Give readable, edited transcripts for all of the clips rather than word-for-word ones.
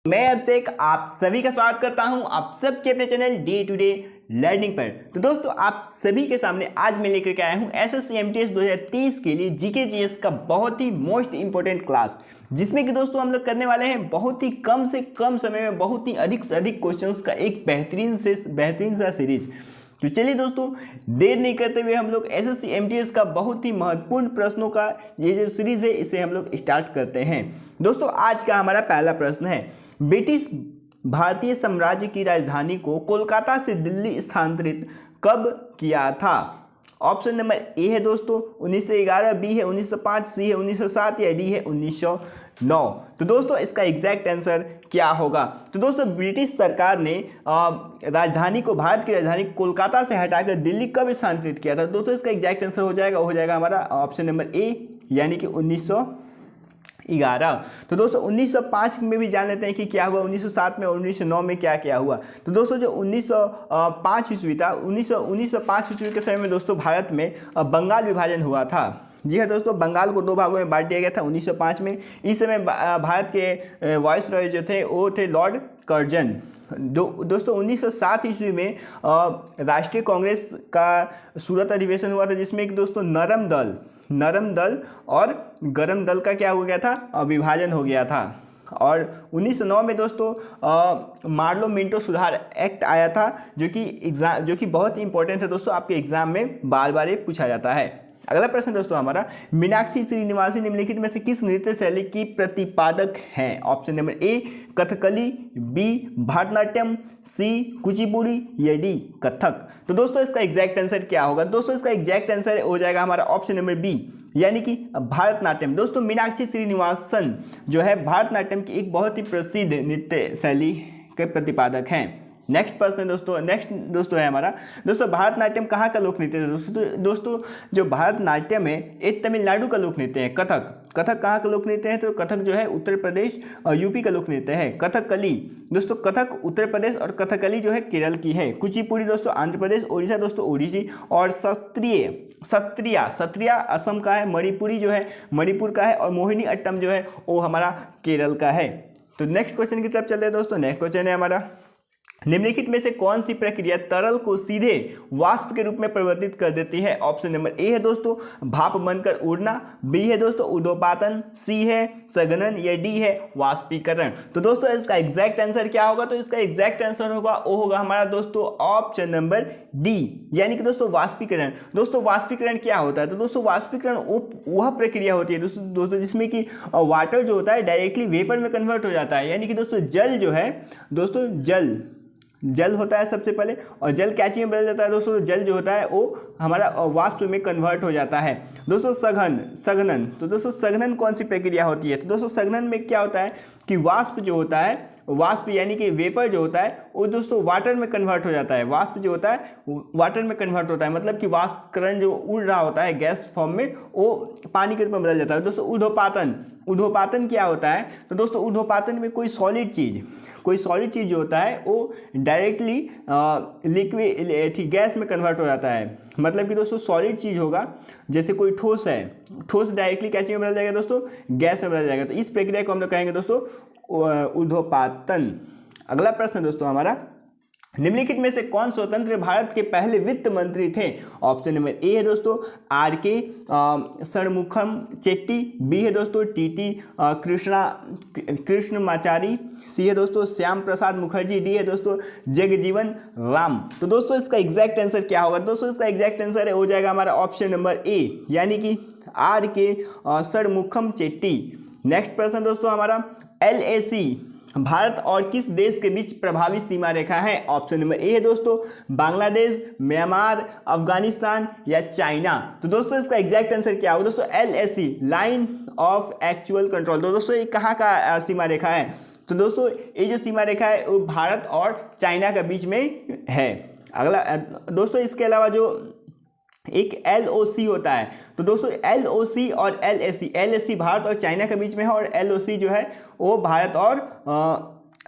मैं अब तक आप सभी का स्वागत करता हूं आप सबके अपने channel day to day learning पर। तो दोस्तों आप सभी के सामने आज मैं लेकर के आया हूं एसएससी एमटीएस 2023 के लिए जीके जीएस का बहुत ही मोस्ट इंपॉर्टेंट क्लास, जिसमें कि दोस्तों हम लोग करने वाले हैं बहुत ही कम से कम समय में बहुत ही अधिक से अधिक क्वेश्चंस का एक बेहतरीन सा सीरीज। तो चलिए दोस्तों देर नहीं करते हुए हम लोग एसएससी एमटीएस का बहुत ही महत्वपूर्ण प्रश्नों का ये जो सीरीज है इसे हम लोग स्टार्ट करते हैं। दोस्तों आज का हमारा पहला प्रश्न है, ब्रिटिश भारतीय साम्राज्य की राजधानी को कोलकाता से दिल्ली स्थानांतरित कब किया था? ऑप्शन नंबर ए है दोस्तों 1911, बी है 1905, सी है 1907 या डी है 1909। तो दोस्तों इसका एग्जैक्ट आंसर क्या होगा? तो दोस्तों ब्रिटिश सरकार ने राजधानी को, भारत की राजधानी कोलकाता से हटाकर दिल्ली कब स्थानांतरित किया था? दोस्तों इसका एग्जैक्ट आंसर हो जाएगा हमारा ऑप्शन नंबर ए यानी कि 1911। तो दोस्तों 1905 में भी जान लेते हैं कि क्या हुआ, 1907 में और 1909 में क्या क्या हुआ। तो दोस्तों जो 1905 ईस्वी था, 1905 ईस्वी के समय में दोस्तों भारत में बंगाल विभाजन हुआ था। जी हाँ दोस्तों, बंगाल को दो भागों में बांट दिया गया था 1905 में। इस समय भारत के वाइसरॉय जो थे वो थे लॉर्ड कर्जन। दोस्तों 1907 ईस्वी में राष्ट्रीय कांग्रेस का सूरत अधिवेशन हुआ था, जिसमें एक दोस्तों नरम दल और गरम दल का क्या हो गया था, विभाजन हो गया था। और 1909 में दोस्तों मार्लो मिंटो सुधार एक्ट आया था, जो कि बहुत ही इंपॉर्टेंट है दोस्तों, आपके एग्जाम में बार बार ये पूछा जाता है। अगला प्रश्न दोस्तों हमारा, मीनाक्षी श्रीनिवासन निम्नलिखित में से किस नृत्य शैली की प्रतिपादक हैं? Option number A Kathakali, B Bharatanatyam, C Kuchipudi या डी कथक। तो दोस्तों इसका एग्जैक्ट आंसर क्या होगा? दोस्तों इसका एग्जैक्ट आंसर हो जाएगा हमारा ऑप्शन नंबर बी यानी कि भारतनाट्यम। दोस्तों मीनाक्षी श्रीनिवासन जो है भारतनाट्यम की एक बहुत ही प्रसिद्ध नृत्य शैली के प्रतिपादक हैं। नेक्स्ट प्रश्न दोस्तों है हमारा, दोस्तों भारतनाट्यम कहाँ का लोक नृत्य है? दोस्तों जो भारतनाट्यम है ये तमिलनाडु का लोक नृत्य है। कथक कहाँ का लोक नृत्य है? तो कथक जो है उत्तर प्रदेश और यूपी का लोक नृत्य है। कथकली दोस्तों, कथक उत्तर प्रदेश और कथकली जो है केरल की है। कुचिपुड़ी दोस्तों आंध्र प्रदेश, ओडिशा दोस्तों ओडिसी, और सत्रिया असम का है। मणिपुरी जो है मणिपुर का है, और मोहिनी अट्टम जो है वो हमारा केरल का है। तो नेक्स्ट क्वेश्चन की तरफ चलते हैं दोस्तों। नेक्स्ट क्वेश्चन है हमारा, निम्नलिखित में से कौन सी प्रक्रिया तरल को सीधे वाष्प के रूप में परिवर्तित कर देती है? ऑप्शन नंबर ए है दोस्तों भाप बनकर उड़ना, बी है दोस्तों ऊर्ध्वपातन, सी है सघनन या डी है वाष्पीकरण। तो दोस्तों इसका एग्जैक्ट आंसर क्या होगा? तो इसका एग्जैक्ट आंसर होगा हमारा दोस्तों ऑप्शन नंबर डी यानी कि दोस्तों वाष्पीकरण। दोस्तों वाष्पीकरण क्या होता है? तो दोस्तों वाष्पीकरण वह प्रक्रिया होती है दोस्तों जिसमें कि वाटर जो होता है डायरेक्टली वेपर में कन्वर्ट हो जाता है। यानी कि दोस्तों जल जो है दोस्तों जल होता है सबसे पहले, और जल क्या चीज में बदल जाता है दोस्तों? जल जो होता है वो हमारा वाष्प में कन्वर्ट हो जाता है। दोस्तों सघनन, तो दोस्तों सघनन कौन सी प्रक्रिया होती है? तो दोस्तों सघनन में क्या होता है कि वाष्प जो होता है, वाष्प यानी कि वेपर जो होता है वो दोस्तों वाटर में कन्वर्ट हो जाता है। वाष्प जो होता है वाटर में कन्वर्ट होता है, मतलब कि वाष्पकरण जो उड़ रहा होता है गैस फॉर्म में वो पानी के रूप में बदल जाता है। दोस्तों ऊर्ध्वपातन क्या होता है? तो दोस्तों ऊर्ध्वपातन में कोई सॉलिड चीज जो होता है वो डायरेक्टली लिक्विड गैस में कन्वर्ट हो जाता है। मतलब कि दोस्तों सॉलिड चीज होगा, जैसे कोई ठोस है, ठोस डायरेक्टली क्या चीज में बदल जाएगा दोस्तों? गैस में बदल जाएगा। तो इस प्रक्रिया को हम लोग कहेंगे दोस्तों ऊर्ध्वपातन। अगला प्रश्न दोस्तों हमारा, निम्नलिखित में से कौन स्वतंत्र भारत के पहले वित्त मंत्री थे? ऑप्शन नंबर ए है दोस्तों आर.के. षणमुखम चेट्टी, बी है दोस्तों टी.टी. कृष्णमाचारी, सी है दोस्तों श्याम प्रसाद मुखर्जी, डी है दोस्तों जगजीवन राम। तो दोस्तों इसका एग्जैक्ट आंसर क्या होगा? दोस्तों इसका एग्जैक्ट आंसर हो जाएगा हमारा ऑप्शन नंबर ए यानी कि आर.के. षणमुखम चेट्टी। नेक्स्ट प्रश्न दोस्तों हमारा, LAC भारत और किस देश के बीच प्रभावी सीमा रेखा है? ऑप्शन नंबर ए है दोस्तों बांग्लादेश, म्यांमार, अफगानिस्तान या चाइना। तो दोस्तों इसका एग्जैक्ट आंसर क्या होगा? दोस्तों LAC line of actual control. तो दोस्तों ये कहाँ का सीमा रेखा है? तो दोस्तों ये जो सीमा रेखा है वो भारत और चाइना के बीच में है। अगला दोस्तों इसके अलावा जो एक LOC होता है, तो दोस्तों LOC और LAC भारत और चाइना के बीच में है, और LOC जो है वो भारत और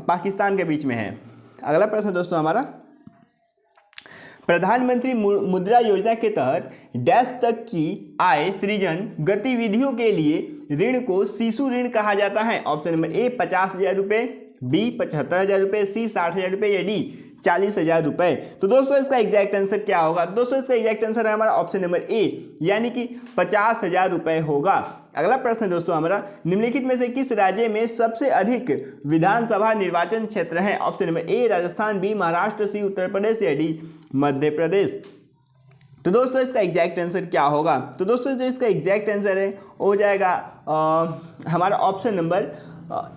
पाकिस्तान के बीच में है। अगला प्रश्न दोस्तों हमारा, प्रधानमंत्री मुद्रा योजना के तहत डैश तक की आय सृजन गतिविधियों के लिए ऋण को शिशु ऋण कहा जाता है? ऑप्शन नंबर ए 50,000 रुपये, बी 75,000 रुपये, सी 60,000 रुपये या डी 40,000 रुपये। तो दोस्तों इसका एग्जैक्ट आंसर क्या होगा? दोस्तों इसका एग्जैक्ट आंसर है हमारा ऑप्शन नंबर ए, यानी कि 50,000 रुपये होगा। अगला प्रश्न दोस्तों हमारा, निम्नलिखित में से किस राज्य में सबसे अधिक विधानसभा निर्वाचन क्षेत्र है? Option number A Rajasthan, B Maharashtra, C Uttar Pradesh या डी मध्य प्रदेश। तो दोस्तों इसका एग्जैक्ट आंसर क्या होगा? तो दोस्तों जो इसका एग्जैक्ट आंसर है वो हो जाएगा हमारा ऑप्शन नंबर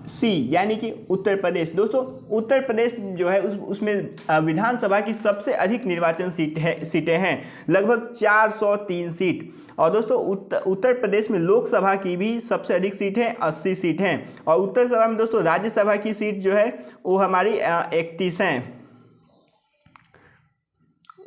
सी, यानी कि उत्तर प्रदेश। दोस्तों उत्तर प्रदेश जो है उसमें विधानसभा की सबसे अधिक निर्वाचन सीटें हैं, लगभग 403 सीट। और दोस्तों उत्तर प्रदेश में लोकसभा की भी सबसे अधिक सीट है, 80 सीट हैं। और उत्तर सभा में दोस्तों राज्यसभा की सीट जो है वो हमारी 31 हैं।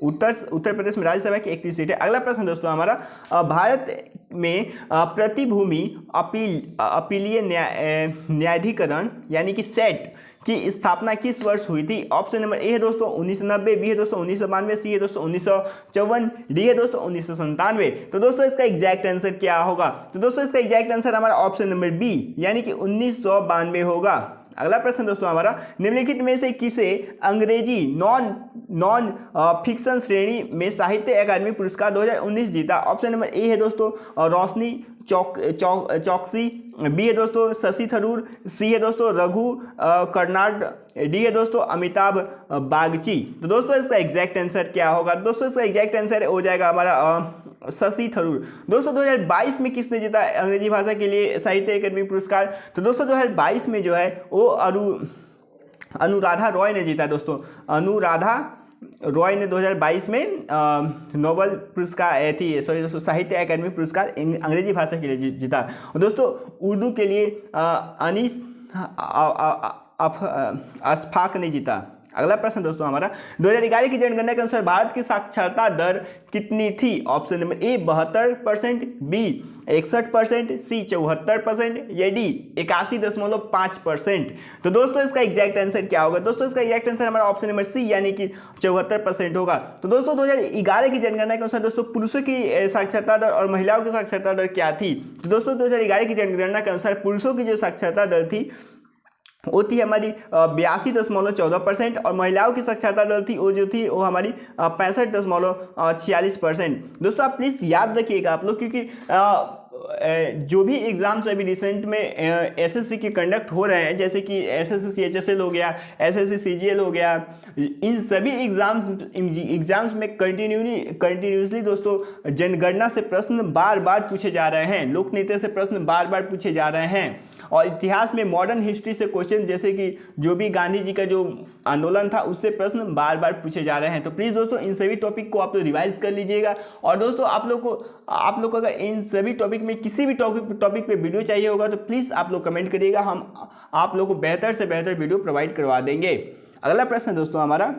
उत्तर प्रदेश में राज्यसभा की 31 सीट है। अगला प्रश्न दोस्तों हमारा, भारत में प्रतिभूमि अपीलीय न्यायाधिकरण यानी कि सेट की स्थापना किस वर्ष हुई थी? ऑप्शन नंबर ए है दोस्तों 1990, बी है दोस्तों 1992, सी है दोस्तों 1954, डी है दोस्तों 1997। तो दोस्तों इसका एग्जैक्ट आंसर क्या होगा? तो दोस्तों इसका एग्जैक्ट आंसर हमारा ऑप्शन नंबर बी, यानी कि 1992 होगा। अगला प्रश्न दोस्तों हमारा, निम्नलिखित में से किसे अंग्रेजी नॉन फिक्शन श्रेणी में साहित्य अकादमी पुरस्कार 2019 जीता? ऑप्शन नंबर ए है दोस्तों रोशनी चौकसी, बी है दोस्तों शशि थरूर, सी है दोस्तों रघु कर्नाड, डी है दोस्तों अमिताभ बागची। तो दोस्तों इसका एग्जैक्ट आंसर क्या होगा? दोस्तों इसका एग्जैक्ट आंसर हो जाएगा हमारा शशि थरूर। दोस्तों 2022 में किसने जीता अंग्रेजी भाषा के लिए साहित्य अकादमी पुरस्कार? तो दोस्तों 2022 में जो है वो अनुराधा रॉय ने जीता। दोस्तों अनुराधा रॉय ने 2022 में नोबेल पुरस्कार दोस्तों साहित्य अकादमी पुरस्कार अंग्रेजी भाषा के लिए जीता। और दोस्तों उर्दू के लिए अनीस अशफाक ने जीता। अगला प्रश्न दोस्तों हमारा, 2011 की जनगणना के अनुसार भारत की साक्षरता दर कितनी थी? ऑप्शन नंबर ए 72%, बी 61%, सी 74% या डी 81.5%। तो दोस्तों इसका एग्जैक्ट आंसर क्या होगा? दोस्तों इसका एग्जैक्ट आंसर हमारा ऑप्शन नंबर सी, यानी कि 74% होगा। तो दोस्तों 2011 की जनगणना के अनुसार दोस्तों पुरुषों की साक्षरता दर और महिलाओं की साक्षरता दर क्या थी? तो दोस्तों 2011 की जनगणना के अनुसार पुरुषों की जो साक्षरता दर थी वो थी हमारी 82.14% और महिलाओं की साक्षरता दर थी वो हमारी 65.46%। दोस्तों आप प्लीज़ याद रखिएगा आप लोग, क्योंकि जो भी एग्जाम्स अभी रिसेंट में एसएससी के कंडक्ट हो रहे हैं, जैसे कि एसएससी सीएचएसएल हो गया, एसएससी सीजीएल हो गया, इन सभी एग्जाम्स में कंटिन्यूसली दोस्तों जनगणना से प्रश्न बार बार पूछे जा रहे हैं, लोकनीति से प्रश्न बार बार पूछे जा रहे हैं, और इतिहास में मॉडर्न हिस्ट्री से क्वेश्चन, जैसे कि जो भी गांधी जी का जो आंदोलन था उससे प्रश्न बार बार पूछे जा रहे हैं। तो प्लीज़ दोस्तों इन सभी टॉपिक को आप लोग रिवाइज कर लीजिएगा। और दोस्तों आप लोग को अगर इन सभी टॉपिक में किसी भी टॉपिक पे वीडियो चाहिए होगा तो प्लीज़ आप लोग कमेंट करिएगा, हम आप लोग को बेहतर से बेहतर वीडियो प्रोवाइड करवा देंगे। अगला प्रश्न दोस्तों हमारा,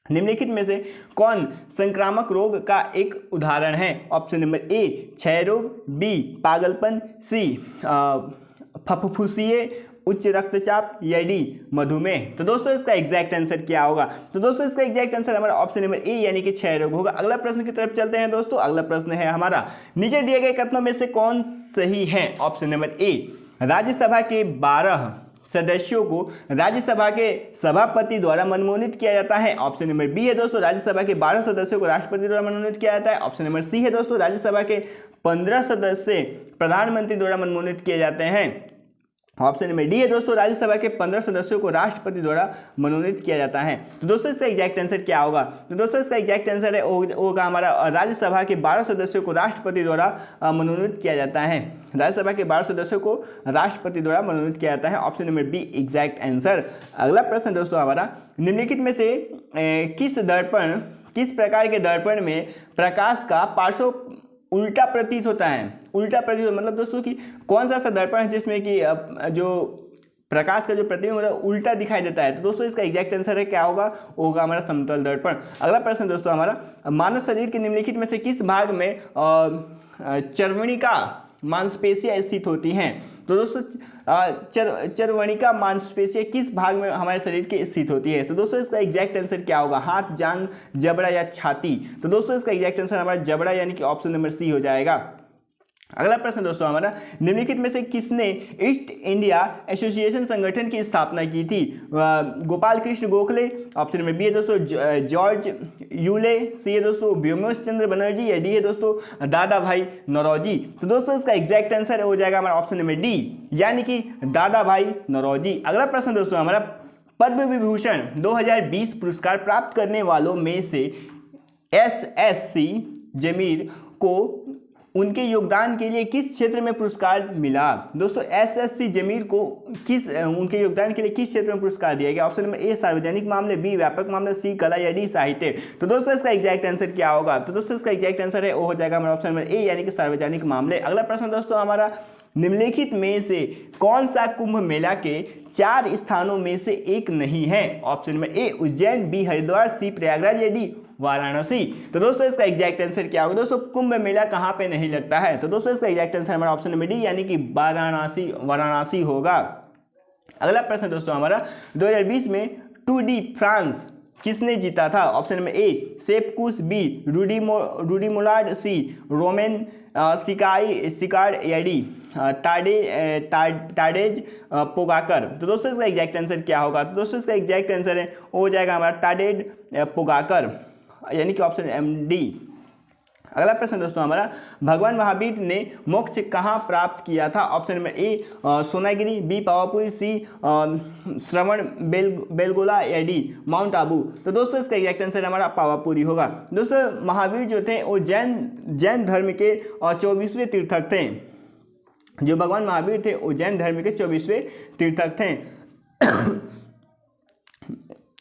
निम्नलिखित में से कौन संक्रामक रोग का एक उदाहरण है? ऑप्शन नंबर ए क्षय रोग, बी पागलपन, सी फफूंसिये उच्च रक्तचाप या डी मधुमेह। तो दोस्तों इसका एग्जैक्ट आंसर क्या होगा? तो दोस्तों इसका एग्जैक्ट आंसर हमारा ऑप्शन नंबर ए, यानी कि क्षय रोग होगा। अगला प्रश्न की तरफ चलते हैं दोस्तों। अगला प्रश्न है हमारा, नीचे दिए गए कथनों में से कौन सही है? ऑप्शन नंबर ए राज्यसभा के 12 सदस्यों को राज्यसभा के सभापति द्वारा मनमोनित किया जाता है। ऑप्शन नंबर बी है दोस्तों राज्यसभा के 12 सदस्यों को राष्ट्रपति द्वारा मनमोनित किया जाता है। ऑप्शन नंबर सी है दोस्तों राज्यसभा के 15 सदस्य प्रधानमंत्री द्वारा मनमोनित किए जाते हैं। ऑप्शन नंबर डी है दोस्तों राज्यसभा के 15 सदस्यों को राष्ट्रपति द्वारा मनोनीत किया जाता है। तो दोस्तों इसका एग्जैक्ट आंसर क्या होगा? तो दोस्तों इसका एग्जैक्ट आंसर है होगा हमारा राज्यसभा के 12 सदस्यों को राष्ट्रपति द्वारा मनोनीत किया जाता है। राज्यसभा के 12 सदस्यों को राष्ट्रपति द्वारा मनोनीत किया जाता है। Option number be exact answer. अगला प्रश्न दोस्तों हमारा, निम्नलिखित में से किस प्रकार के दर्पण में प्रकाश का पार्श्व उल्टा प्रतीत होता है? उल्टा प्रतीत मतलब दोस्तों कि कौन सा ऐसा दर्पण है जिसमें कि जो प्रकाश का जो प्रतिबिंब होता है उल्टा दिखाई देता है? तो दोस्तों इसका एग्जैक्ट आंसर है क्या होगा? होगा हमारा समतल दर्पण। अगला प्रश्न दोस्तों हमारा, मानव शरीर के निम्नलिखित में से किस भाग में चर्वणिका मांसपेशियां स्थित होती हैं? तो दोस्तों चर्वणिका मांसपेशियां किस भाग में हमारे शरीर के स्थित होती है? तो दोस्तों इसका एग्जैक्ट आंसर क्या होगा? हाथ, जांघ, जबड़ा या छाती? तो दोस्तों इसका एग्जैक्ट आंसर हमारा जबड़ा, यानी कि ऑप्शन नंबर सी हो जाएगा। अगला प्रश्न दोस्तों हमारा, निम्नलिखित में से किसने ईस्ट इंडिया एसोसिएशन संगठन की स्थापना की थी? Gopal Krishna Gokhale, option number B है दोस्तों जॉर्ज यूले, सी है दोस्तों व्योमेश चंद्र बनर्जी, या डी है दोस्तों दादा भाई नौरोजी। तो दोस्तों इसका एग्जैक्ट आंसर हो जाएगा हमारा ऑप्शन नंबर डी, यानी कि दादा भाई नौरोजी। अगला प्रश्न दोस्तों हमारा, पद्म विभूषण 2020 पुरस्कार प्राप्त करने वालों में से SSC जमीर को उनके योगदान के लिए किस क्षेत्र में पुरस्कार मिला? दोस्तों SSC जमीर को उनके योगदान के लिए किस क्षेत्र में पुरस्कार दिया गया? ऑप्शन नंबर ए सार्वजनिक मामले, बी व्यापक मामले, सी कला, या डी साहित्य। तो दोस्तों इसका एग्जैक्ट आंसर क्या होगा? तो दोस्तों इसका एग्जैक्ट आंसर है वो हो जाएगा हमारा ऑप्शन नंबर ए, यानी कि सार्वजनिक मामले। अगला प्रश्न दोस्तों हमारा, निम्नलिखित में से कौन सा कुंभ मेला के 4 स्थानों में से एक नहीं है? Option number A Ujjain, B Haridwar, C Prayagraj, या डी वाराणसी। तो दोस्तों इसका एग्जैक्ट आंसर क्या होगा? दोस्तों कुंभ मेला कहाँ पे नहीं लगता है? तो दोस्तों इसका एग्जैक्ट आंसर हमारा ऑप्शन नंबर डी, यानी कि वाराणसी होगा। अगला प्रश्न दोस्तों हमारा, 2020 में टूर डी फ्रांस किसने जीता था? Option number A Sepp Kuss, B Rudy Molard, C Romain Sicard, या डी टाडेज पोगाकर। तो दोस्तों इसका एग्जैक्ट आंसर क्या होगा? तो दोस्तों इसका एग्जैक्ट आंसर है हो जाएगा हमारा टाडेज पोगाकर, यानी कि ऑप्शन एम डी। अगला प्रश्न दोस्तों हमारा, भगवान महावीर ने मोक्ष कहाँ प्राप्त किया था? Option number A Sonagiri, B Pawapuri, C Shravana Belagola, या डी माउंट आबू। तो दोस्तों इसका एग्जैक्ट आंसर हमारा पावापुरी होगा। दोस्तों महावीर जो थे वो जैन धर्म के 24वें तीर्थक थे। जो भगवान महावीर थे वो जैन धर्म के 24वें तीर्थक थे।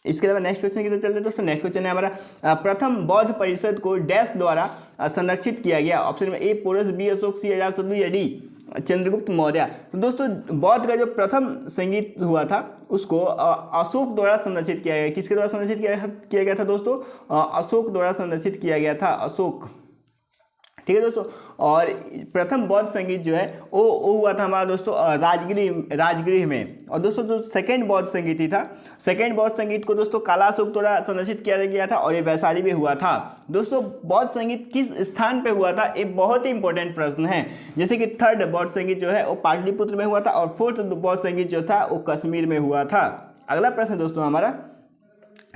इसके अलावा नेक्स्ट क्वेश्चन की तरफ चलते हैं दोस्तों। नेक्स्ट क्वेश्चन है हमारा, प्रथम बौद्ध परिषद को डैश द्वारा संरक्षित किया गया? ऑप्शन में ए पोरस, बी अशोक, सी अजातशत्रु, या डी चंद्रगुप्त मौर्य। तो दोस्तों बौद्ध का जो प्रथम संगीत हुआ था उसको अशोक द्वारा संरक्षित किया गया। किसके द्वारा संरक्षित किया गया था दोस्तों? अशोक द्वारा संरक्षित किया गया था, अशोक। ठीक है दोस्तों, और प्रथम बौद्ध संगीत जो है वो हुआ था हमारा दोस्तों राजगृह में। और दोस्तों जो सेकेंड बौद्ध संगीत ही था, सेकेंड बौद्ध संगीत को दोस्तों कालाशोक द्वारा संरक्षित किया गया था, और ये वैशाली में हुआ था। दोस्तों बौद्ध संगीत किस स्थान पे हुआ था? एक बहुत ही इंपॉर्टेंट प्रश्न है। जैसे कि थर्ड बौद्ध संगीत जो है वो पाटलिपुत्र में हुआ था, और फोर्थ बौद्ध संगीत जो था वो कश्मीर में हुआ था। अगला प्रश्न दोस्तों हमारा,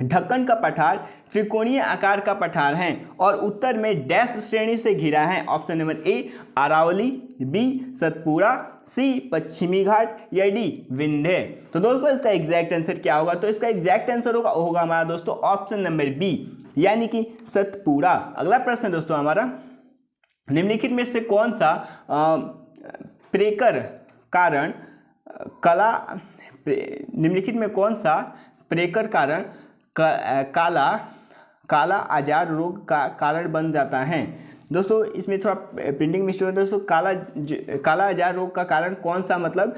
ढक्कन का पठार त्रिकोणीय आकार का पठार है और उत्तर में डैश श्रेणी से घिरा है? Option number A Aravalli, B Satpura, C Paschimi Ghat, या डी विंध्य। तो दोस्तों इसका एग्जैक्ट आंसर क्या होगा? तो इसका एग्जैक्ट आंसर होगा हमारा दोस्तों ऑप्शन नंबर बी, यानी कि सतपुड़ा। अगला प्रश्न दोस्तों हमारा, निम्नलिखित में से कौन सा प्रेकर कारण कला निम्नलिखित में कौन सा प्रेकर कारण काला आजार रोग का कारण बन जाता है? दोस्तों इसमें थोड़ा प्रिंटिंग मिस्टेक है दोस्तों। काला आजार रोग का कारण कौन सा, मतलब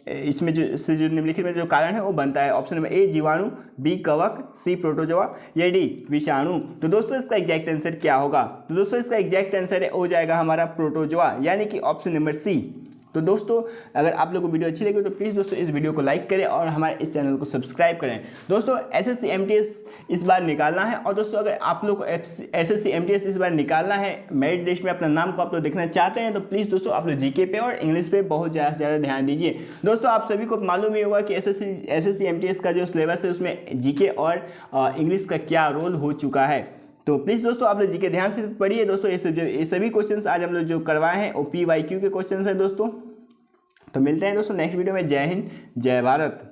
इसमें जो निम्नलिखित में जो कारण है वो बनता है? ऑप्शन नंबर ए जीवाणु, बी कवक, सी प्रोटोजोआ, या डी विषाणु। तो दोस्तों इसका एग्जैक्ट आंसर क्या होगा? तो दोस्तों इसका एग्जैक्ट आंसर हो जाएगा हमारा प्रोटोजोआ, यानी कि ऑप्शन नंबर सी। तो दोस्तों अगर आप लोगों को वीडियो अच्छी लगी तो प्लीज़ दोस्तों इस वीडियो को लाइक करें और हमारे इस चैनल को सब्सक्राइब करें। दोस्तों SSC MTS इस बार निकालना है, और दोस्तों अगर आप लोग को SSC MTS इस बार निकालना है, मेरिट लिस्ट में अपना नाम को आप लोग देखना चाहते हैं, तो प्लीज़ दोस्तों आप लोग जीके पे और इंग्लिश पे बहुत ज़्यादा से ज़्यादा ध्यान दीजिए। दोस्तों आप सभी को मालूम ही होगा कि SSC MTS का जो सिलेबस है उसमें जीके और इंग्लिश का क्या रोल हो चुका है। तो प्लीज़ दोस्तों आप लोग जीके ध्यान से पढ़िए। दोस्तों ये सभी क्वेश्चंस आज हम लोग जो करवाए हैं वो PYQ के क्वेश्चंस हैं दोस्तों। तो मिलते हैं दोस्तों नेक्स्ट वीडियो में। जय हिंद, जय भारत।